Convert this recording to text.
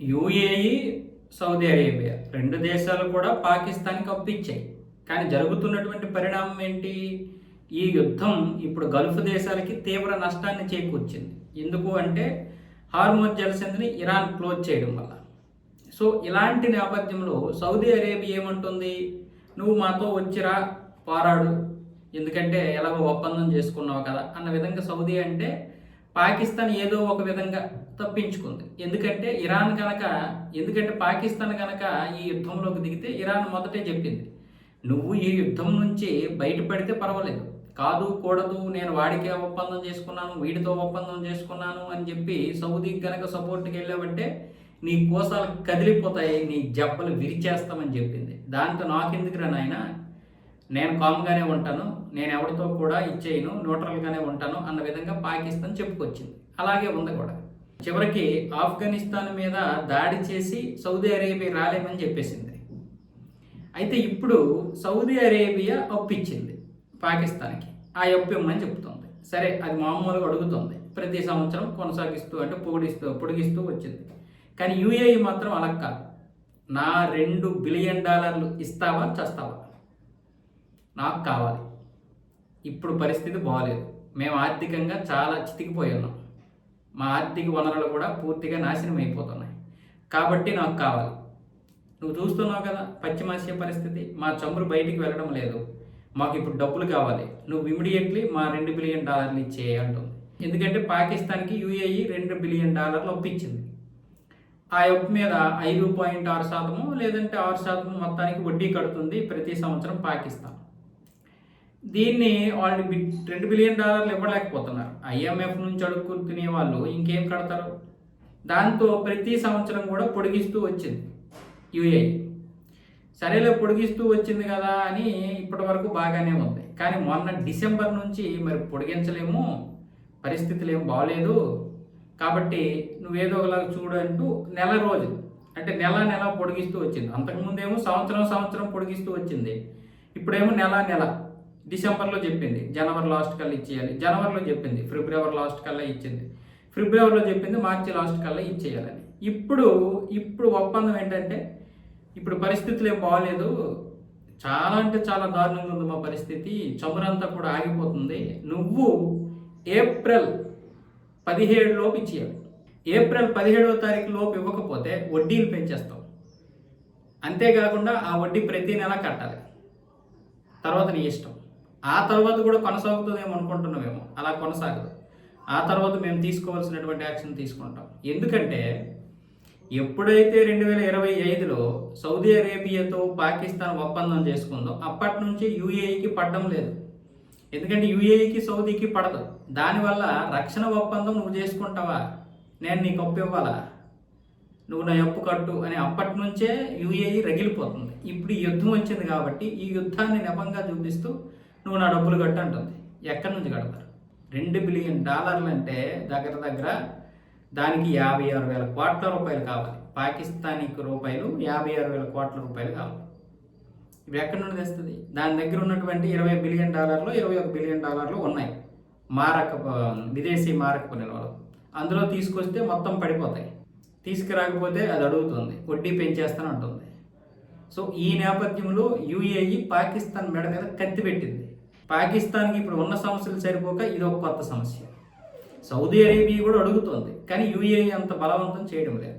UAE, Saudi Arabia 2 దేశాలు కూడా పాకిస్తాన్‌కి అప్పిచ్చాయి. కానీ జరుగుతున్నటువంటి పరిణామం ఏంటి? ఈ యుద్ధం ఇప్పుడు గల్ఫ్ దేశాలకి తీవ్ర నష్టాన్ని చేకూర్చింది. ఎందుకు అంటే హార్మోజ్ జలసంధిని ఇరాన్ క్లోజ్ చేయడం వల్ల. సో ఇలాంటి నేపథ్యంలో సౌదీ అరేబియా ఏమంటుంది? నువ్వు మాతో వచ్చిరా, పోరాడు, ఎందుకంటే ఎలాగో ఒప్పందం చేసుకున్నావు కదా అన్న విధంగా సౌదీ అంటే పాకిస్తాన్ ఏదో ఒక విధంగా తప్పించుకుంది. ఎందుకంటే పాకిస్తాన్ కనుక ఈ యుద్ధంలోకి దిగితే ఇరాన్ మొదటే చెప్పింది, నువ్వు ఈ యుద్ధం నుంచి బయటపడితే పర్వాలేదు, కాదు కూడదు, నేను వాడికే ఒప్పందం చేసుకున్నాను, వీడితో ఒప్పందం చేసుకున్నాను అని చెప్పి సౌదీకి కనుక సపోర్ట్కి వెళ్ళావంటే నీ కోసాలు కదిలిపోతాయి, నీ జబ్బలు విరిచేస్తామని చెప్పింది. దాంతో నాకెందుకురా నాయన, నేను కామ్గానే ఉంటాను, నేను ఎవరితో కూడా ఇచ్చేయను, న్యూట్రల్గానే ఉంటాను అన్న విధంగా పాకిస్తాన్ చెప్పుకొచ్చింది. అలాగే ఉంది కూడా. చివరికి ఆఫ్ఘనిస్తాన్ మీద దాడి చేసి సౌదీ అరేబియా రాలేమని చెప్పేసింది. అయితే ఇప్పుడు సౌదీ అరేబియా అప్పిచ్చింది పాకిస్తాన్కి. ఆ అప్పు ఇమ్మని చెప్తుంది. సరే, అది మామూలుగా అడుగుతుంది, ప్రతి సంవత్సరం కొనసాగిస్తూ అంటే పొడిగిస్తూ వచ్చింది. కానీ యుఏఈ మాత్రం అలా కాదు, నా $2 బిలియన్ ఇస్తావా చస్తావా, నాకు కావాలి, ఇప్పుడు పరిస్థితి బాగలేదు, మేము ఆర్థికంగా చాలా చితికిపోయి ఉన్నాం, మా ఆర్థిక వనరులు కూడా పూర్తిగా నాశనం అయిపోతున్నాయి, కాబట్టి నాకు కావాలి. నువ్వు చూస్తున్నావు కదా పశ్చిమాసియా పరిస్థితి, మా చమురు బయటికి వెళ్ళడం లేదు, మాకు ఇప్పుడు డబ్బులు కావాలి, నువ్వు ఇమీడియట్లీ మా $2 బిలియన్ ఇచ్చేయి అంటుంది. ఎందుకంటే పాకిస్తాన్కి యుఏఈ $2 బిలియన్ ఒప్పించింది. ఆ అప్పు మీద 5.6% లేదంటే 6% మొత్తానికి వడ్డీ కడుతుంది ప్రతి సంవత్సరం పాకిస్తాన్. దీన్ని వాళ్ళు $2 బిలియన్ ఇవ్వలేకపోతున్నారు. IMF నుంచి అడుక్కునే వాళ్ళు ఇంకేం కడతారు? దాంతో ప్రతి సంవత్సరం కూడా పొడిగిస్తూ వచ్చింది యుఏఈ. సరేలే, పొడిగిస్తూ వచ్చింది కదా అని ఇప్పటి వరకు బాగానే ఉంది. కానీ మొన్న డిసెంబర్ నుంచి మరి పొడిగించలేము, పరిస్థితులు ఏం బాగలేదు, కాబట్టి నువ్వేదో ఒకలాగా చూడు అంటూ నెల రోజులు అంటే నెల పొడిగిస్తూ వచ్చింది. అంతకుముందేమో సంవత్సరం పొడిగిస్తూ వచ్చింది. ఇప్పుడేమో నెల డిసెంబర్లో చెప్పింది జనవరి లాస్ట్ కల్లా ఇచ్చేయాలి, జనవరిలో చెప్పింది ఫిబ్రవరి లాస్ట్ కల్లా ఇచ్చింది, ఫిబ్రవరిలో చెప్పింది మార్చి లాస్ట్ కల్లా ఇచ్చేయాలని. ఇప్పుడు ఒప్పందం ఏంటంటే, ఇప్పుడు పరిస్థితులు ఏం బాగలేదు, చాలా అంటే చాలా దారుణంగా ఉంది మా పరిస్థితి, చమురంతా కూడా ఆగిపోతుంది, నువ్వు ఏప్రిల్ 17 లోపు ఇచ్చేయాలి, ఏప్రిల్ 17వ తారీఖు లోపు ఇవ్వకపోతే వడ్డీలు పెంచేస్తావు, అంతేకాకుండా ఆ వడ్డీ ప్రతి నెల కట్టాలి, తర్వాత నీ ఇష్టం. ఆ తర్వాత కూడా కొనసాగుతుందేమో అనుకుంటున్నామేమో, అలా కొనసాగదు. ఆ తర్వాత మేము తీసుకోవాల్సినటువంటి యాక్షన్ తీసుకుంటాం. ఎందుకంటే ఎప్పుడైతే 2025లో సౌదీ అరేబియాతో పాకిస్తాన్ ఒప్పందం చేసుకుందో అప్పటి నుంచి యుఏఈకి పడడం లేదు. ఎందుకంటే యుఏఈకి సౌదీకి పడదు. దానివల్ల రక్షణ ఒప్పందం నువ్వు చేసుకుంటావా, నేను నీకు అప్పు ఇవ్వాలా, నువ్వు నా అప్పు కట్టు అని అప్పటి నుంచే యుఏఈ రగిలిపోతుంది. ఇప్పుడు ఈ యుద్ధం వచ్చింది కాబట్టి ఈ యుద్ధాన్ని నెపంగా చూపిస్తూ నువ్వు నా డబ్బులు కట్టు అంటుంది. ఎక్కడి నుంచి కడతారు? $2 బిలియన్ అంటే దగ్గర దానికి 56,000 కోట్ల రూపాయలు కావాలి. పాకిస్తానీకి రూపాయలు 56,000 కోట్ల రూపాయలు కావాలి. ఇవి ఎక్కడి నుండి తెస్తుంది? దాని దగ్గర ఉన్నటువంటి $20 బిలియన్ $21 బిలియన్ ఉన్నాయి విదేశీ మారక నిల్వలు. అందులో తీసుకొస్తే మొత్తం పడిపోతాయి, తీసుకురాకపోతే అది అడుగుతుంది, వడ్డీ పెంచేస్తాను అంటుంది. సో ఈ నేపథ్యంలో యుఏఈ పాకిస్తాన్ మెడ మీద కత్తి పెట్టింది. పాకిస్తాన్కి ఇప్పుడు ఉన్న సమస్యలు సరిపోక ఇది ఒక కొత్త సమస్య. సౌదీ అరేబియా కూడా అడుగుతోంది, కానీ యుఏఈ అంత బలవంతం చేయడం లేదు.